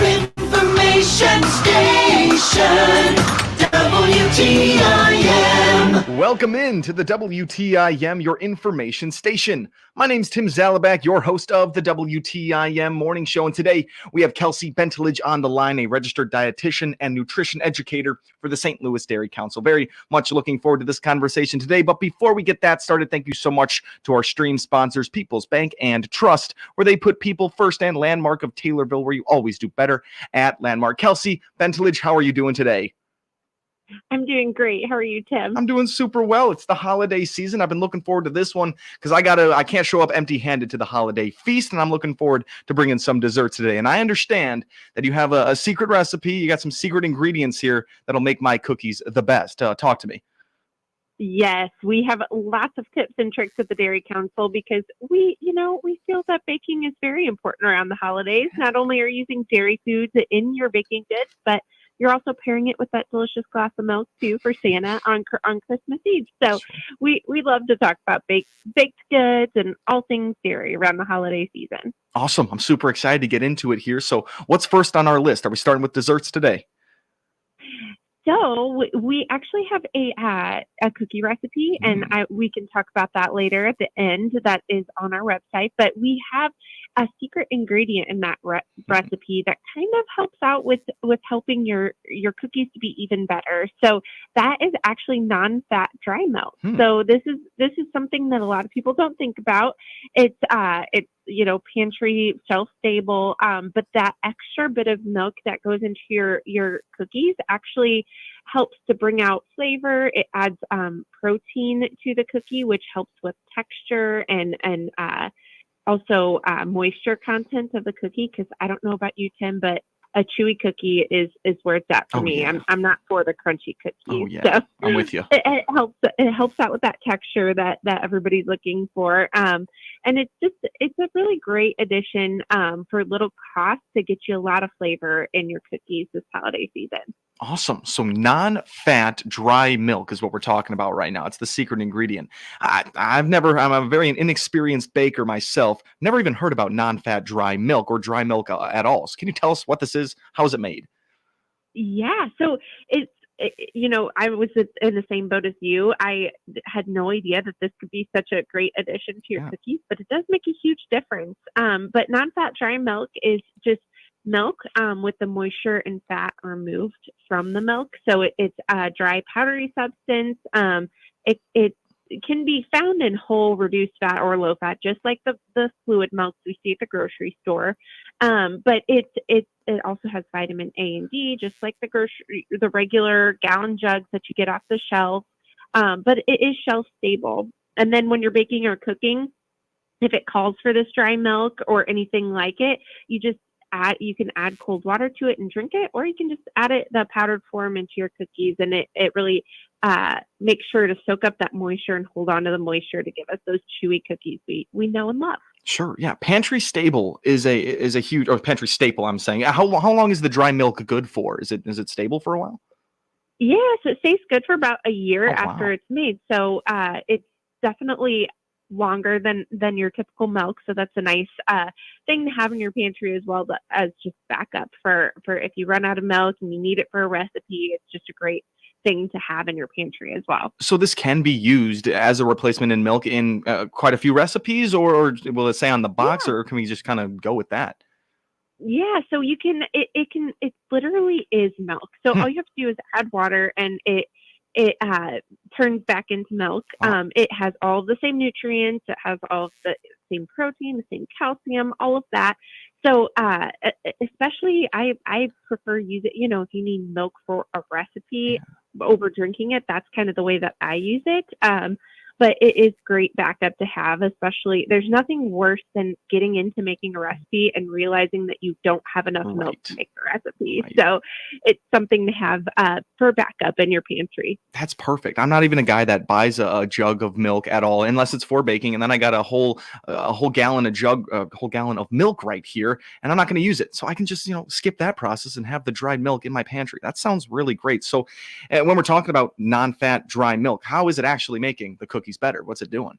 information station, WTIM. Welcome in to the WTIM, your information station. My name's Tim Zalabak, your host of the WTIM Morning Show. And today we have Kelsey Benteledge on the line, a registered dietitian and nutrition educator for the St. Louis Dairy Council. Very much looking forward to this conversation today. But before we get that started, thank you so much to our stream sponsors, People's Bank and Trust, where they put people first, and Landmark of Taylorville, where you always do better at Landmark. Kelsey Benteledge, how are you doing today? I'm doing great. How are you, Tim? I'm doing super well. It's the holiday season. I've been looking forward to this one because I can't show up empty-handed to the holiday feast, and I'm looking forward to bringing some desserts today. And I understand that you have a secret recipe. You got some secret ingredients here that'll make my cookies the best. Talk to me. Yes, we have lots of tips and tricks at the Dairy Council because we feel that baking is very important around the holidays. Not only are you using dairy foods in your baking goods, but you're also pairing it with that delicious glass of milk too for Santa on Christmas Eve. So we love to talk about baked goods and all things dairy around the holiday season. Awesome. I'm super excited to get into it here. So what's first on our list? Are we starting with desserts today? So we actually have a cookie recipe, and we can talk about that later at the end. That is on our website. But we have a secret ingredient in that recipe that kind of helps out with helping your cookies to be even better. So that is actually non-fat dry milk. So this is something that a lot of people don't think about. It's pantry shelf stable, but that extra bit of milk that goes into your cookies actually helps to bring out flavor. It adds protein to the cookie, which helps with texture and also moisture content of the cookie. Because I don't know about you, Tim, but a chewy cookie is where it's at for me. Yeah. I'm not for the crunchy cookies. Oh yeah, so I'm with you. It helps out with that texture that everybody's looking for. And it's a really great addition for little cost to get you a lot of flavor in your cookies this holiday season. Awesome. So non-fat dry milk is what we're talking about right now. It's the secret ingredient. I'm a very inexperienced baker myself. Never even heard about non-fat dry milk or dry milk at all. So can you tell us what this is? How is it made? Yeah. So I was in the same boat as you. I had no idea that this could be such a great addition to your cookies, but it does make a huge difference. But non-fat dry milk is just milk with the moisture and fat removed from the milk. So it's a dry powdery substance. It can be found in whole, reduced fat, or low fat, just like the fluid milks we see at the grocery store. But it also has vitamin A and D, just like the regular gallon jugs that you get off the shelf. But it is shelf stable. And then when you're baking or cooking, if it calls for this dry milk or anything like it, you can add cold water to it and drink it, or you can just add the powdered form into your cookies, and it really makes sure to soak up that moisture and hold on to the moisture to give us those chewy cookies we know and love. Sure, yeah. Pantry stable is a huge, or pantry staple. I'm saying, how long is the dry milk good for? Is it stable for a while? Yes, it stays good for about a year after it's made. So it's definitely longer than your typical milk, so that's a nice thing to have in your pantry as well, as just backup for if you run out of milk and you need it for a recipe. It's just a great thing to have in your pantry as well. So this can be used as a replacement in milk in quite a few recipes, or will it say on the box, or can we just kind of go with that? Yeah, so you can. It literally is milk. So all you have to do is add water, and it turns back into milk. It has all the same nutrients. It has all of the same protein, the same calcium, all of that. So especially I prefer use it, if you need milk for a recipe over drinking it, that's kind of the way that I use it. But it is great backup to have, especially there's nothing worse than getting into making a recipe and realizing that you don't have enough milk to make the recipe. Right. So it's something to have for backup in your pantry. That's perfect. I'm not even a guy that buys a jug of milk at all, unless it's for baking. And then I got a whole gallon of milk right here, and I'm not going to use it. So I can just, skip that process and have the dried milk in my pantry. That sounds really great. So when we're talking about non-fat dry milk, how is it actually making the cookies better? What's it doing?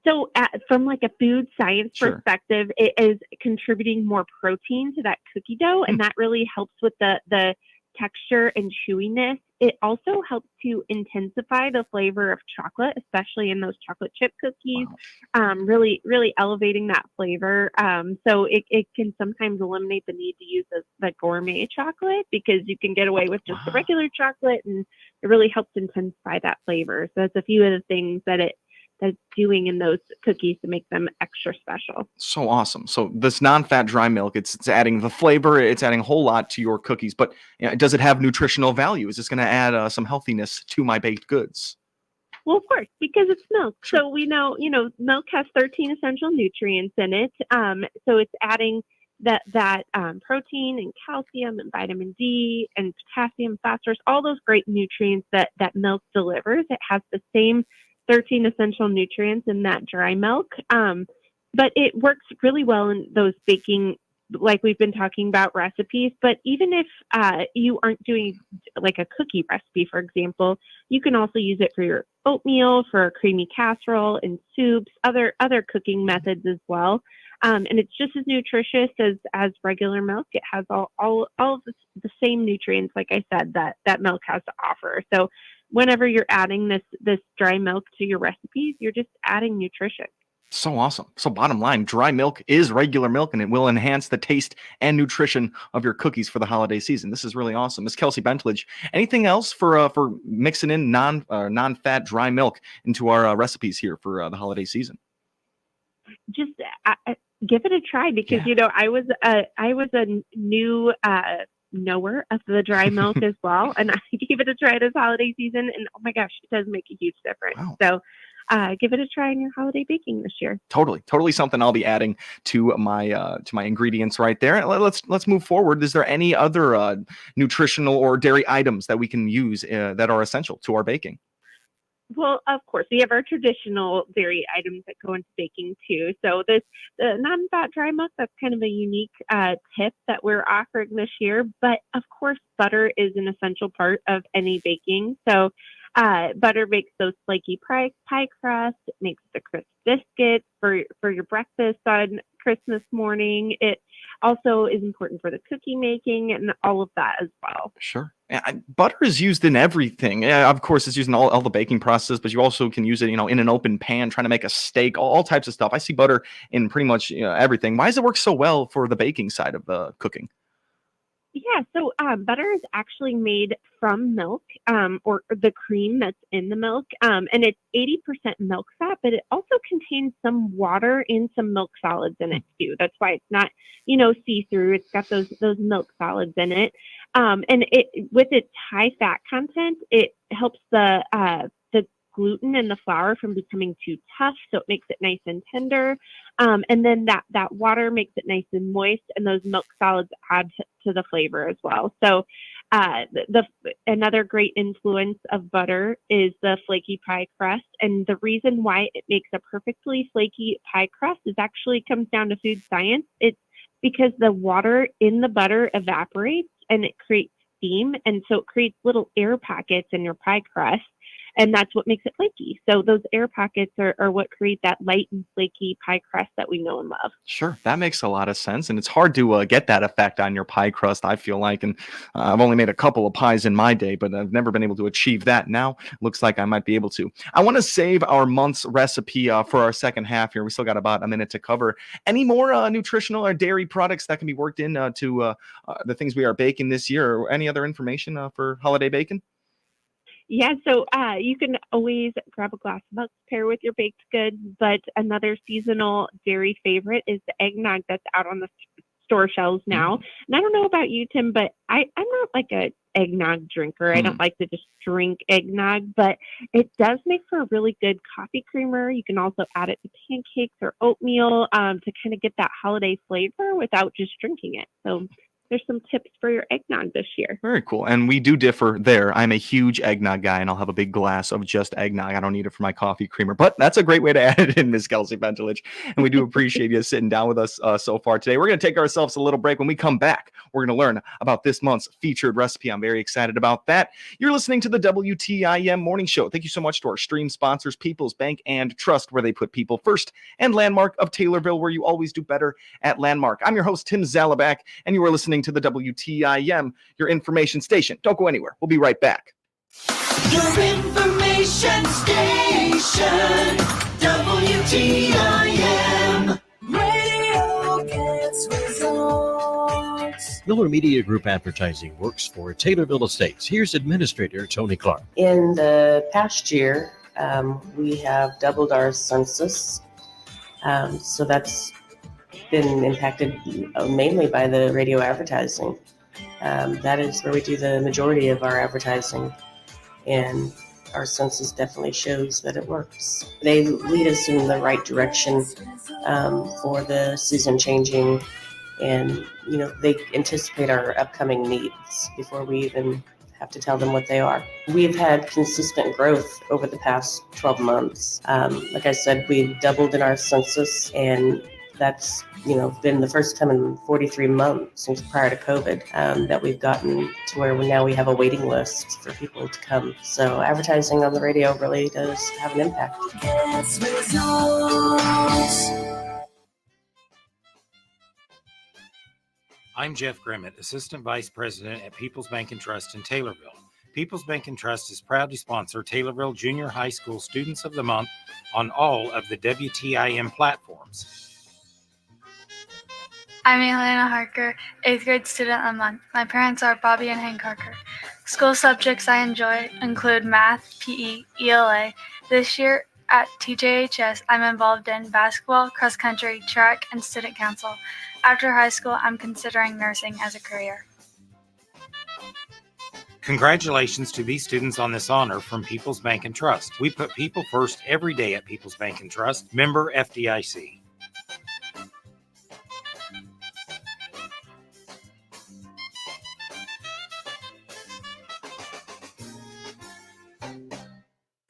So, from like a food science Sure. perspective, it is contributing more protein to that cookie dough, Hmm. and that really helps with the texture and chewiness. It also helps to intensify the flavor of chocolate, especially in those chocolate chip cookies. Wow. Really elevating that flavor. So it can sometimes eliminate the need to use the gourmet chocolate because you can get away with just the Wow. regular chocolate, and it really helps intensify that flavor. So that's a few of the things that's doing in those cookies to make them extra special. So awesome. So this non-fat dry milk, it's adding the flavor, it's adding a whole lot to your cookies. But does it have nutritional value? Is this going to add some healthiness to my baked goods? Well, of course, because it's milk. Sure. So we know, milk has 13 essential nutrients in it. So it's adding that protein and calcium and vitamin D and potassium, phosphorus, all those great nutrients that milk delivers. It has the same 13 essential nutrients in that dry milk. But it works really well in those baking, like we've been talking about recipes. But even if you aren't doing like a cookie recipe, for example, you can also use it for your oatmeal, for a creamy casserole, and soups, other cooking methods as well. And it's just as nutritious as regular milk. It has all of the same nutrients, like I said, that milk has to offer. So whenever you're adding this dry milk to your recipes, you're just adding nutrition. So awesome. So bottom line, dry milk is regular milk and it will enhance the taste and nutrition of your cookies for the holiday season. This is really awesome. Miss Kelsey Bentledge, anything else for mixing in non-fat dry milk into our recipes here for the holiday season? Just give it a try because Yeah. I was a new knower of the dry milk as well, and I gave it a try this holiday season, and oh my gosh, it does make a huge difference. Wow. So give it a try in your holiday baking this year. Totally something I'll be adding to my ingredients right there. Let's move forward. Is there any other nutritional or dairy items that we can use that are essential to our baking? Well, of course, we have our traditional dairy items that go into baking too. So the non-fat dry milk, that's kind of a unique tip that we're offering this year. But of course, butter is an essential part of any baking. So butter makes those flaky pie crust. It makes the crisp biscuits for your breakfast on Christmas morning. It also is important for the cookie making and all of that as well. Sure. Yeah, butter is used in everything. Yeah, of course, it's used in all the baking process, but you also can use it, in an open pan, trying to make a steak, all types of stuff. I see butter in pretty much everything. Why does it work so well for the baking side of cooking? Yeah, so butter is actually made from milk, or the cream that's in the milk, and it's 80% milk fat, but it also contains some water and some milk solids in it too. That's why it's not, see through. It's got those milk solids in it, and it with its high fat content, it helps the gluten in the flour from becoming too tough, so it makes it nice and tender. And then that water makes it nice and moist, and those milk solids add to the flavor as well. So another great influence of butter is the flaky pie crust, and the reason why it makes a perfectly flaky pie crust is actually comes down to food science. It's because the water in the butter evaporates and it creates steam, and so it creates little air pockets in your pie crust, and that's what makes it flaky. So those air pockets are what create that light and flaky pie crust that we know and love. Sure, that makes a lot of sense, and it's hard to get that effect on your pie crust. I feel like, and I've only made a couple of pies in my day, but I've never been able to achieve that. Now, looks like I might be able to. I want to save our month's recipe for our second half here. We still got about a minute to cover. Any more nutritional or dairy products that can be worked in to the things we are baking this year, or any other information for holiday bacon? Yeah, so you can always grab a glass of milk to pair with your baked goods, but another seasonal dairy favorite is the eggnog that's out on the store shelves now. And I don't know about you, Tim, but I'm not like a eggnog drinker. I Mm. don't like to just drink eggnog, but it does make for a really good coffee creamer. You can also add it to pancakes or oatmeal to kind of get that holiday flavor without just drinking it. So there's some tips for your eggnog this year. Very cool. And we do differ there. I'm a huge eggnog guy, and I'll have a big glass of just eggnog. I don't need it for my coffee creamer, but that's a great way to add it in, Miss Kelsey Bentelich. And we do appreciate you sitting down with us so far today. We're going to take ourselves a little break. When we come back, we're going to learn about this month's featured recipe. I'm very excited about that. You're listening to the WTIM Morning Show. Thank you so much to our stream sponsors, People's Bank and Trust, where they put people first, and Landmark of Taylorville, where you always do better at Landmark. I'm your host, Tim Zalabak, and you are listening to the WTIM, your information station. Don't go anywhere. We'll be right back. Your information station, WTIM. Radio gets results. Miller Media Group Advertising works for Taylorville Estates. Here's Administrator Tony Clark. In the past year, we have doubled our census. So that's been impacted mainly by the radio advertising. That is where we do the majority of our advertising, and our census definitely shows that it works. They lead us in the right direction for the season changing, and they anticipate our upcoming needs before we even have to tell them what they are. We've had consistent growth over the past 12 months. Like I said, we've doubled in our census, and that's been the first time in 43 months since prior to COVID that we've gotten to where now we have a waiting list for people to come. So advertising on the radio really does have an impact. I'm Jeff Grimmett, Assistant Vice President at People's Bank and Trust in Taylorville. People's Bank and Trust is proud to sponsor Taylorville Junior High School Students of the Month on all of the WTIM platforms. I'm Elena Harker, 8th grade student of the month. My parents are Bobby and Hank Harker. School subjects I enjoy include math, PE, ELA. This year at TJHS, I'm involved in basketball, cross country, track, and student council. After high school, I'm considering nursing as a career. Congratulations to these students on this honor from People's Bank and Trust. We put people first every day at People's Bank and Trust, member FDIC.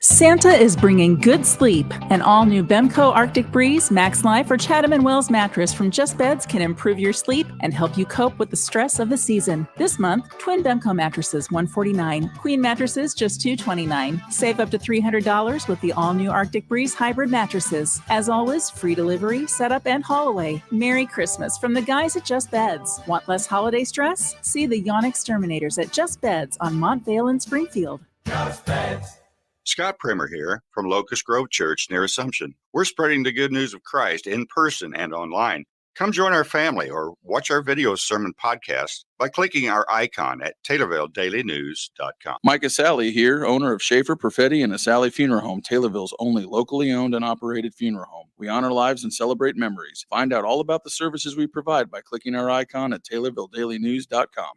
Santa is bringing good sleep. An all-new Bemco Arctic Breeze, Max Life, or Chatham & Wells mattress from Just Beds can improve your sleep and help you cope with the stress of the season. This month, twin Bemco mattresses $149, queen mattresses just $229. Save up to $300 with the all-new Arctic Breeze hybrid mattresses. As always, free delivery, setup, and haul away. Merry Christmas from the guys at Just Beds. Want less holiday stress? See the Yawn Exterminators at Just Beds on Montvale and Springfield. Just Beds. Scott Primer here from Locust Grove Church near Assumption. We're spreading the good news of Christ in person and online. Come join our family or watch our video sermon podcast by clicking our icon at TaylorvilleDailyNews.com. Mike Asali here, owner of Schaefer, Perfetti, and Asali Funeral Home, Taylorville's only locally owned and operated funeral home. We honor lives and celebrate memories. Find out all about the services we provide by clicking our icon at TaylorvilleDailyNews.com.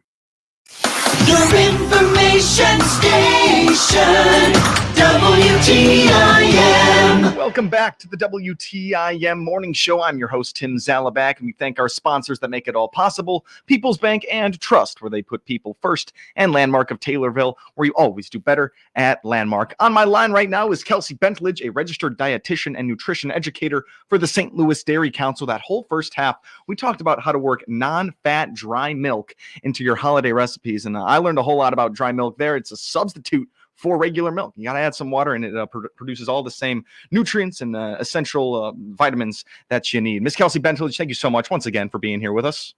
Your information station, WTIM. Welcome back to the WTIM Morning Show. I'm your host, Tim Zalabak, and we thank our sponsors that make it all possible, People's Bank and Trust, where they put people first, and Landmark of Taylorville, where you always do better at Landmark. On my line right now is Kelsey Bentelich, a registered dietitian and nutrition educator for the St. Louis Dairy Council. That whole first half, we talked about how to work non-fat dry milk into your holiday recipes, and I learned a whole lot about dry milk there. It's a substitute for regular milk. You got to add some water, and it produces all the same nutrients and essential vitamins that you need. Miss Kelsey Bentelich, thank you so much once again for being here with us.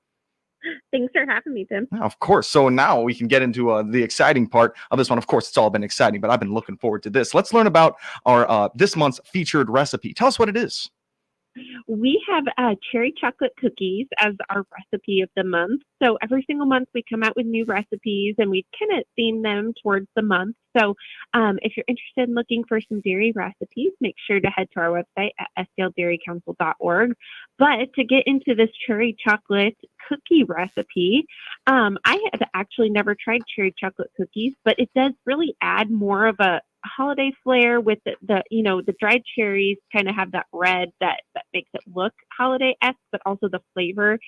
Thanks for having me, Tim. Of course. So now we can get into the exciting part of this one. Of course, it's all been exciting, but I've been looking forward to this. Let's learn about our this month's featured recipe. Tell us what it is. We have cherry chocolate cookies as our recipe of the month. So every single month we come out with new recipes, and we kind of theme them towards the month. So if you're interested in looking for some dairy recipes, make sure to head to our website at sdldairycouncil.org. But to get into this cherry chocolate cookie recipe, I had actually never tried cherry chocolate cookies, but it does really add more of a holiday flair with the dried cherries kind of have that red that makes it look holiday-esque, but also the flavor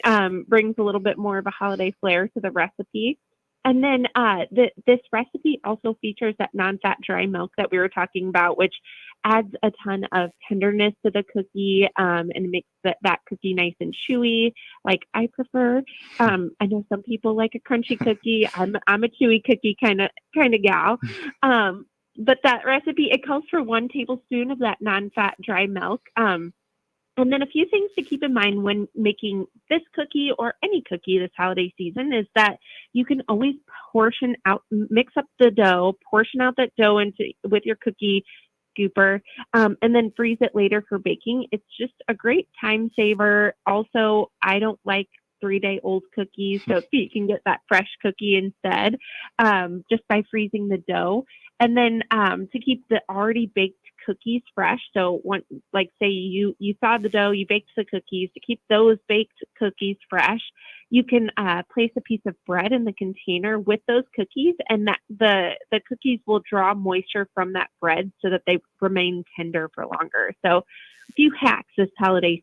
brings a little bit more of a holiday flair to the recipe. And then this recipe also features that non-fat dry milk that we were talking about, which adds a ton of tenderness to the cookie, and makes that cookie nice and chewy, like I prefer. I know some people like a crunchy cookie. I'm a chewy cookie kind of gal. But that recipe, it calls for 1 tablespoon of that non-fat dry milk. And then a few things to keep in mind when making this cookie or any cookie this holiday season is that you can always portion out, mix up the dough, portion out that dough with your cookie scooper, and then freeze it later for baking. It's just a great time saver. Also, I don't like 3-day-old cookies, so you can get that fresh cookie instead, just by freezing the dough. And then to keep the already baked cookies fresh. So like say you thawed the dough, you baked the cookies. To keep those baked cookies fresh, you can place a piece of bread in the container with those cookies, and that the cookies will draw moisture from that bread so that they remain tender for longer. So a few hacks this holiday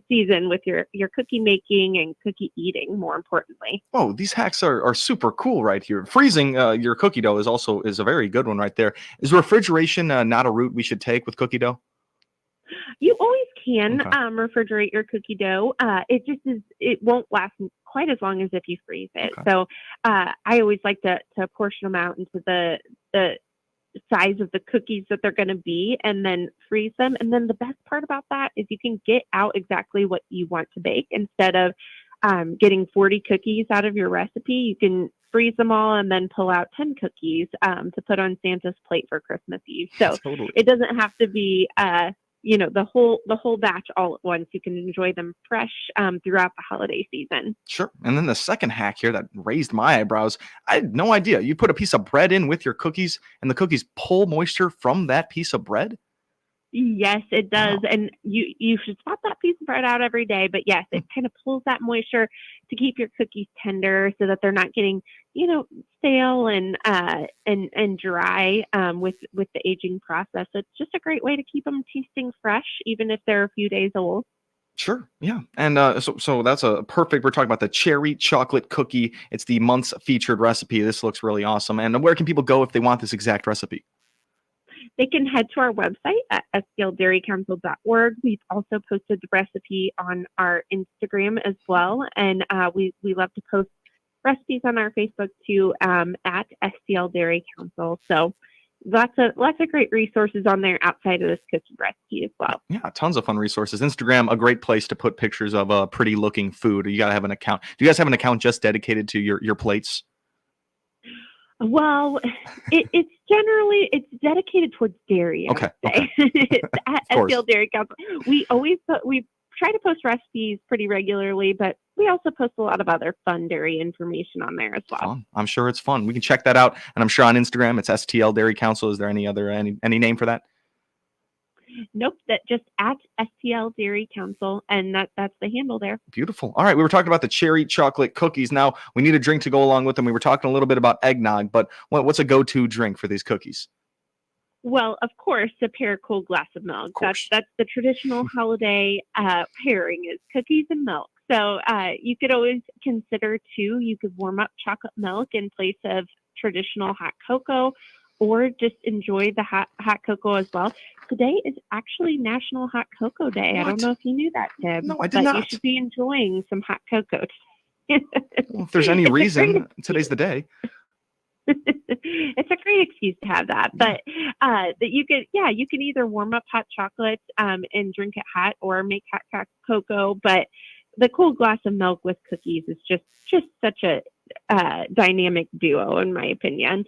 season with your cookie making and cookie eating, more importantly. Oh, these hacks are super cool right here. Freezing your cookie dough is a very good one right there. Is refrigeration not a route we should take with cookie dough? You always can Okay. refrigerate your cookie dough. It won't last quite as long as if you freeze it. Okay. So I always like to portion them out into the size of the cookies that they're going to be and then freeze them. And then the best part about that is you can get out exactly what you want to bake. Instead of getting 40 cookies out of your recipe, you can freeze them all and then pull out 10 cookies to put on Santa's plate for Christmas Eve. So Totally. it doesn't have to be the whole batch all at once. You can enjoy them fresh throughout the holiday season. Sure. And then the second hack here that raised my eyebrows, I had no idea. You put a piece of bread in with your cookies, and the cookies pull moisture from that piece of bread? Yes, it does. Wow. And you should swap that piece of bread out every day. But yes, it kind of pulls that moisture to keep your cookies tender so that they're not getting, stale and dry with the aging process. It's just a great way to keep them tasting fresh, even if they're a few days old. Sure. Yeah. And so that's a perfect. We're talking about the cherry chocolate cookie. It's the month's featured recipe. This looks really awesome. And where can people go if they want this exact recipe? They can head to our website at stldairyycouncil.org. We've also posted the recipe on our Instagram as well. And we love to post recipes on our Facebook too, at STL Dairy Council. So lots of great resources on there outside of this cookie recipe as well. Yeah, tons of fun resources. Instagram, a great place to put pictures of pretty looking food. You got to have an account. Do you guys have an account just dedicated to your plates? Well, it's dedicated towards dairy. Okay. I would say. It's at Of course. STL Dairy Council. We try to post recipes pretty regularly, but we also post a lot of other fun dairy information on there as well. Fun. I'm sure it's fun. We can check that out. And I'm sure on Instagram it's STL Dairy Council. Is there any other any name for that? Nope, that just at STL Dairy Council, and that's the handle there. Beautiful. All right, we were talking about the cherry chocolate cookies. Now we need a drink to go along with them. We were talking a little bit about eggnog, but what's a go-to drink for these cookies? Well, of course, a pair cold glass of milk. That's the traditional holiday pairing is cookies and milk. So you could always consider too. You could warm up chocolate milk in place of traditional hot cocoa, or just enjoy the hot cocoa as well. Today is actually National Hot Cocoa Day. What? I don't know if you knew that, Tim. No, I did but not. You should be enjoying some hot cocoa. Well, if there's any It's a reason, great today's the day. It's a great excuse to have that. But that you can either warm up hot chocolate and drink it hot, or make hot cocoa. But the cold glass of milk with cookies is just such a dynamic duo, in my opinion.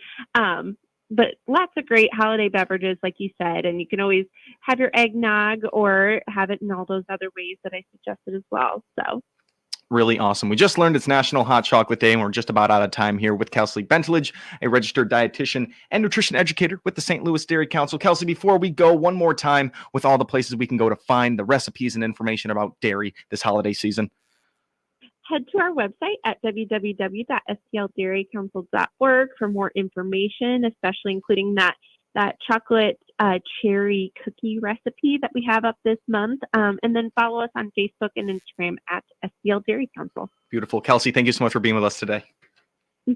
But lots of great holiday beverages, like you said, and you can always have your eggnog or have it in all those other ways that I suggested as well. So Really awesome. We just learned it's National Hot Chocolate Day, and we're just about out of time here with Kelsey Benteledge, a registered dietitian and nutrition educator with the St. Louis Dairy Council. Kelsey, before we go, one more time with all the places we can go to find the recipes and information about dairy this holiday season. head to our website at www.stldairyycouncil.org for more information, especially including that that chocolate cherry cookie recipe that we have up this month. And then follow us on Facebook and Instagram at SBL Dairy Council. Beautiful. Kelsey, thank you so much for being with us today.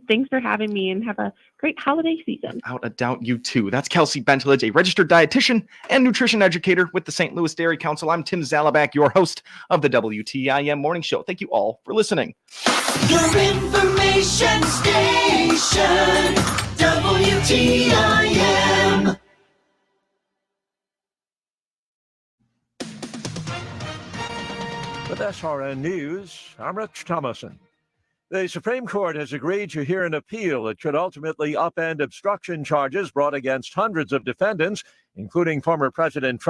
Thanks for having me, and have a great holiday season. Without a doubt, you too. That's Kelsey Bentledge, a registered dietitian and nutrition educator with the St. Louis Dairy Council. I'm Tim Zalabak, your host of the WTIM Morning Show. Thank you all for listening. Your information station, WTIM. With SRN News, I'm Rich Thomason. The Supreme Court has agreed to hear an appeal that could ultimately upend obstruction charges brought against hundreds of defendants, including former President Trump.